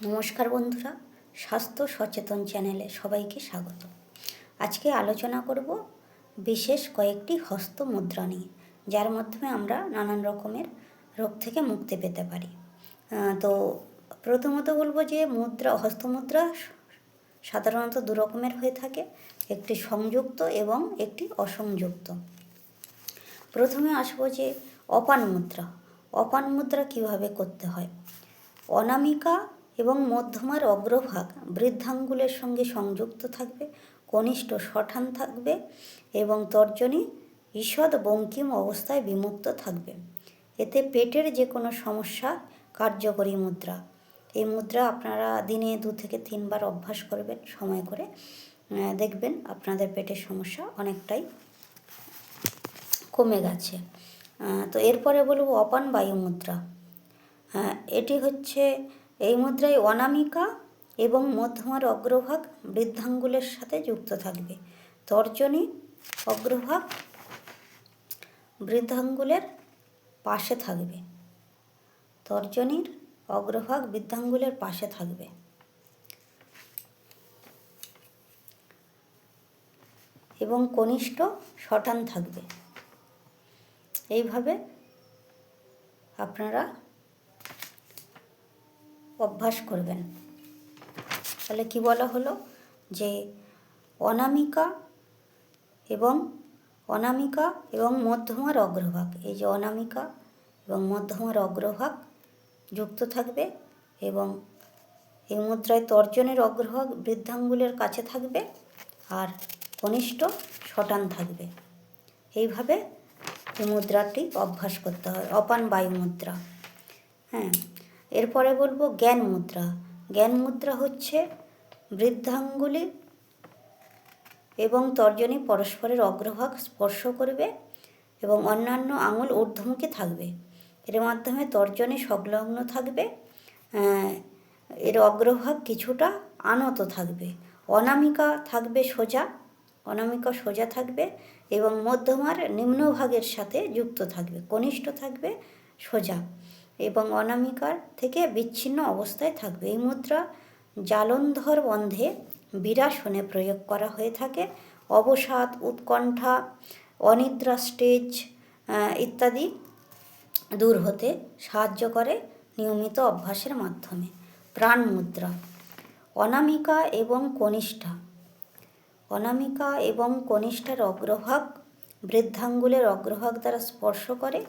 নমস্কার বন্ধুরা, স্বাস্থ্য সচেতন চ্যানেলে সবাইকে স্বাগত। আজকে আলোচনা করব বিশেষ কয়েকটি হস্ত মুদ্রা নিয়ে, যার মাধ্যমে আমরা নানান রকমের রোগ থেকে মুক্তি পেতে পারি। তো প্রথমত বলবো যে হস্তমুদ্রা সাধারণত দু রকমের হয়ে থাকে, একটি সংযুক্ত এবং একটি অসংযুক্ত। প্রথমে আসবো যে অপান মুদ্রা। অপান মুদ্রা কীভাবে করতে হয়। অনামিকা এবং মধ্যমার অগ্রভাগ বৃদ্ধাঙ্গুলের সঙ্গে সংযুক্ত থাকবে, কনিষ্ঠ শঠান থাকবে এবং তর্জনী ঈষৎ বঙ্কিম অবস্থায় বিমুক্ত থাকবে। এতে পেটের যে কোনো সমস্যা কার্যকরী মুদ্রা। এই মুদ্রা আপনারা দিনে 2 থেকে 3 বার অভ্যাস করবেন সময় করে, দেখবেন আপনাদের পেটের সমস্যা অনেকটাই কমে গেছে। তো এরপরে বলবো অপান বায়ু মুদ্রা। এটি হচ্ছে, এই মুদ্রায় অনামিকা এবং মধ্যমার অগ্রভাগ বৃদ্ধাঙ্গুলের সাথে যুক্ত থাকবে, তর্জনী অগ্রভাগ বৃদ্ধাঙ্গুলের পাশে থাকবে, তর্জনীর অগ্রভাগ বৃদ্ধাঙ্গুলের পাশে থাকবে এবং কনিষ্ঠ শঠান থাকবে। এইভাবে আপনারা অভ্যাস করবেন। তাহলে কি বলা হলো যে অনামিকা এবং মধ্যমার অগ্রভাগ, এই যে অনামিকা এবং মধ্যমার অগ্রভাগ যুক্ত থাকবে এবং এই মুদ্রায় তর্জনের অগ্রভাগ বৃদ্ধাঙ্গুলের কাছে থাকবে আর কনিষ্ঠ শটান থাকবে। এইভাবে এই মুদ্রাটি অভ্যাস করতে হয়, অপান বায়ু মুদ্রা। এরপরে বলবো জ্ঞান মুদ্রা। জ্ঞান মুদ্রা হচ্ছে বৃদ্ধাঙ্গুলি এবং তর্জনী পরস্পরের অগ্রভাগ স্পর্শ করবে এবং অন্যান্য আঙুল ঊর্ধ্বমুখী থাকবে। এর মাধ্যমে তর্জনী সংলগ্ন থাকবে, এর অগ্রভাগ কিছুটা আনত থাকবে। অনামিকা থাকবে সোজা, অনামিকা সোজা থাকবে এবং মধ্যমার নিম্নভাগের সাথে যুক্ত থাকবে, কনিষ্ঠ থাকবে সোজা এবং অনামিকার থেকে বিচ্ছিন্ন অবস্থায় থাকবে। এই মুদ্রা জালন্ধর বন্ধে বিরাসনে প্রয়োগ করা হয়ে থাকে। অবসাদ, উৎকণ্ঠা, অনিদ্রা স্টেজ ইত্যাদি দূর হতে সাহায্য করে নিয়মিত অভ্যাসের মাধ্যমে। প্রাণ মুদ্রা। অনামিকা এবং কনিষ্ঠা, অনামিকা এবং কনিষ্ঠার অগ্রভাগ বৃদ্ধাঙ্গুলের অগ্রভাগ দ্বারা স্পর্শ করে,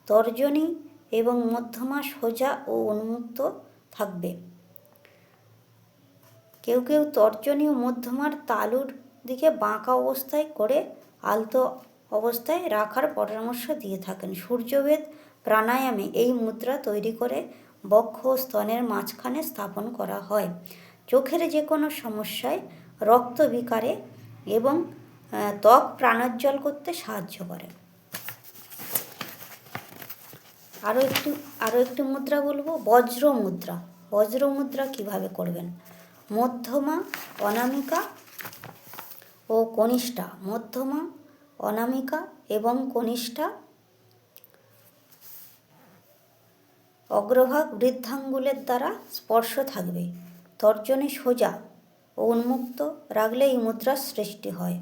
তর্জনী এবং মধ্যমা সোজা ও উন্মুক্ত থাকবে। কেউ কেউ তর্জনী ও মধ্যমার তালুর দিকে বাঁকা অবস্থায় করে আলতো অবস্থায় রাখার পরামর্শ দিয়ে থাকেন। সূর্যবেদ প্রাণায়ামে এই মুদ্রা তৈরি করে বক্ষ ও স্তনের মাঝখানে স্থাপন করা হয়। চোখের যে কোনো সমস্যায়, রক্ত বিকারে এবং ত্বক প্রাণোজ্জ্বল করতে সাহায্য করে। আরও একটি মুদ্রা বলবো বজ্র মুদ্রা। বজ্র মুদ্রা কীভাবে করবেন। মধ্যমা, অনামিকা ও কনিষ্ঠা, মধ্যমা, অনামিকা এবং কনিষ্ঠা অগ্রভাগ বৃদ্ধাঙ্গুলের দ্বারা স্পর্শ থাকবে। তর্জনী সোজা ও উন্মুক্ত রাখলে এই মুদ্রার সৃষ্টি হয়।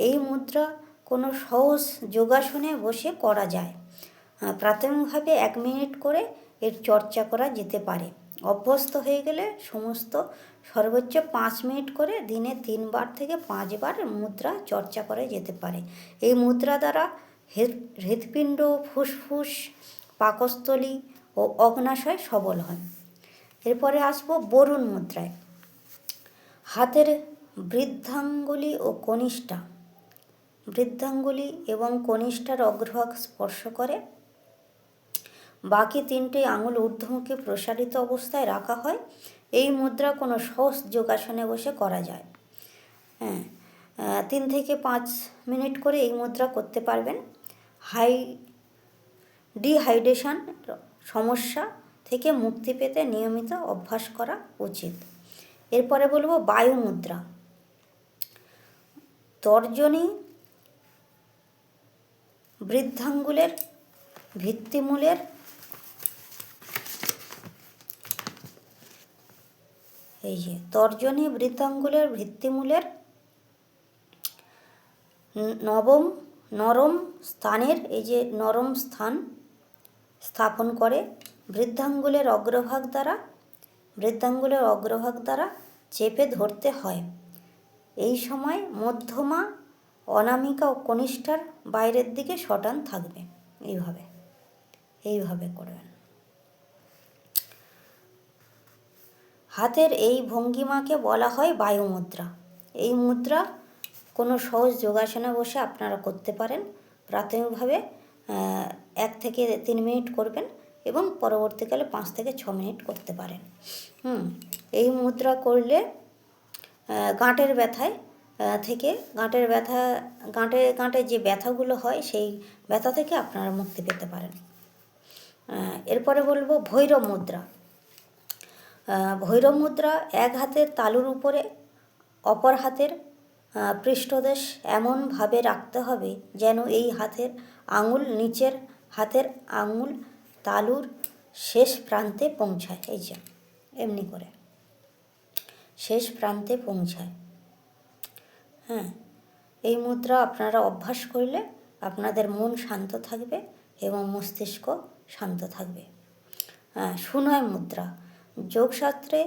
এই মুদ্রা কোনো সহজ যোগাসনে বসে করা যায়। প্রাথমিকভাবে 1 মিনিট করে এর চর্চা করা যেতে পারে। অভ্যস্ত হয়ে গেলে সর্বোচ্চ 5 মিনিট করে দিনে 3 বার থেকে 5 বার মুদ্রা চর্চা করা যেতে পারে। এই মুদ্রা দ্বারা হৃৎপিণ্ড, ফুসফুস, পাকস্থলী ও অগ্নাশয় সবল হয়। এরপরে আসবো বরুণ মুদ্রায়। হাতের বৃদ্ধাঙ্গুলি এবং কনিষ্ঠার অগ্রভাগ স্পর্শ করে, বাকি 3টে আঙুল ঊর্ধ্বমুখী প্রসারিত অবস্থায় রাখা হয়। এই মুদ্রা কোনো সহজ যোগাসনে বসে করা যায়। 3 থেকে 5 মিনিট করে এই মুদ্রা করতে পারবেন। ডিহাইড্রেশন সমস্যা থেকে মুক্তি পেতে নিয়মিত অভ্যাস করা উচিত। এরপরে বলবো বায়ু মুদ্রা। তর্জনী বৃদ্ধাঙ্গুলের ভিত্তিমূলের এই যে তর্জনী বৃদ্ধাঙ্গুলের ভিত্তিমূলের নরম স্থানের এই যে নরম স্থান স্থাপন করে বৃদ্ধাঙ্গুলের অগ্রভাগ দ্বারা চেপে ধরতে হয়। এই সময় মধ্যমা, অনামিকা ও কনিষ্ঠার বাইরের দিকে সটান থাকবে। এইভাবে করবেন। হাতের এই ভঙ্গিমাকে বলা হয় বায়ু মুদ্রা। এই মুদ্রা কোনো সহজ যোগাসনে বসে আপনারা করতে পারেন। প্রাথমিকভাবে 1 থেকে 3 মিনিট করবেন এবং পরবর্তীকালে 5 থেকে 6 মিনিট করতে পারেন। এই মুদ্রা করলে গাঁটের ব্যথায় থেকে গাঁটে যে ব্যথাগুলো হয় সেই ব্যথা থেকে আপনারা মুক্তি পেতে পারেন। এরপরে বলবো ভৈরব মুদ্রা। ভৈরব মুদ্রা এক হাতের তালুর উপরে অপর হাতের পৃষ্ঠদেশ এমনভাবে রাখতে হবে যেন এই হাতের আঙুল নিচের হাতের আঙুল তালুর শেষ প্রান্তে পৌঁছায়। এই যে এমনি করে শেষ প্রান্তে পৌঁছায়। এই মুদ্রা আপনারা অভ্যাস করলে আপনাদের মন শান্ত থাকবে এবং মস্তিষ্ক শান্ত থাকবে। সুনয় মুদ্রা যোগশাস্ত্রে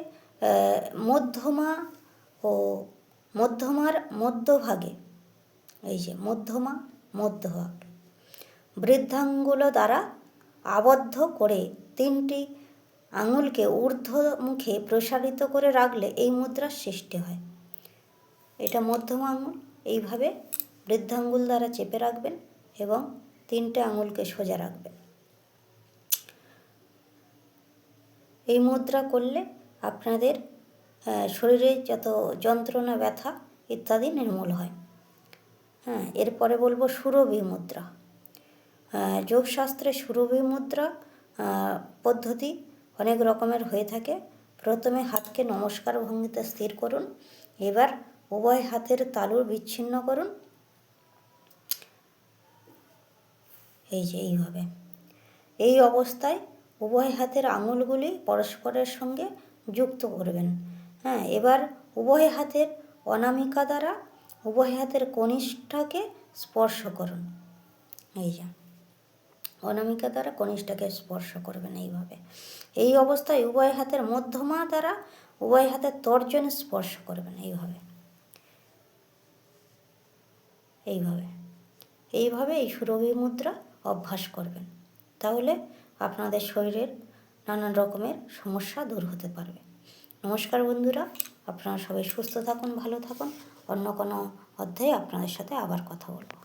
মধ্যমার মধ্যভাগে এই যে মধ্যভাগ বৃদ্ধাঙ্গুল দ্বারা আবদ্ধ করে 3টি আঙুলকে ঊর্ধ্বমুখে প্রসারিত করে রাখলে এই মুদ্রার সৃষ্টি হয়। এটা মধ্যমা আঙুল, এইভাবে বৃদ্ধাঙ্গুল দ্বারা চেপে রাখবেন এবং 3টে আঙুলকে সোজা রাখবেন। এই মুদ্রা করলে আপনাদের শরীরে যত যন্ত্রণা, ব্যথা ইত্যাদি নির্মূল হয়। এরপরে বলবো সুরভি মুদ্রা। যোগশাস্ত্রে সুরভি মুদ্রা পদ্ধতি অনেক রকমের হয়ে থাকে। প্রথমে হাতকে নমস্কার ভঙ্গিতে স্থির করুন। এবার উভয় হাতের তালু বিচ্ছিন্ন করুন। এই যে এইভাবে। এই অবস্থায় উভয় হাতের আঙুলগুলি পরস্পরের সঙ্গে যুক্ত করবেন। এবার উভয় হাতের অনামিকা দ্বারা উভয় হাতের কনিষ্ঠাকে স্পর্শ করুন। এই যে অনামিকা দ্বারা কনিষ্ঠাকে স্পর্শ করবেন এইভাবে। এই অবস্থায় উভয় হাতের মধ্যমা দ্বারা উভয় হাতের তর্জনী স্পর্শ করবেন এইভাবে এই সুরভি মুদ্রা অভ্যাস করবেন। তাহলে আপনাদের শরীরের নানান রকমের সমস্যা দূর হতে পারবে। নমস্কার বন্ধুরা, আপনারা সবাই সুস্থ থাকুন, ভালো থাকুন। অন্য কোনো অধ্যায়ে আপনাদের সাথে আবার কথা বলবো।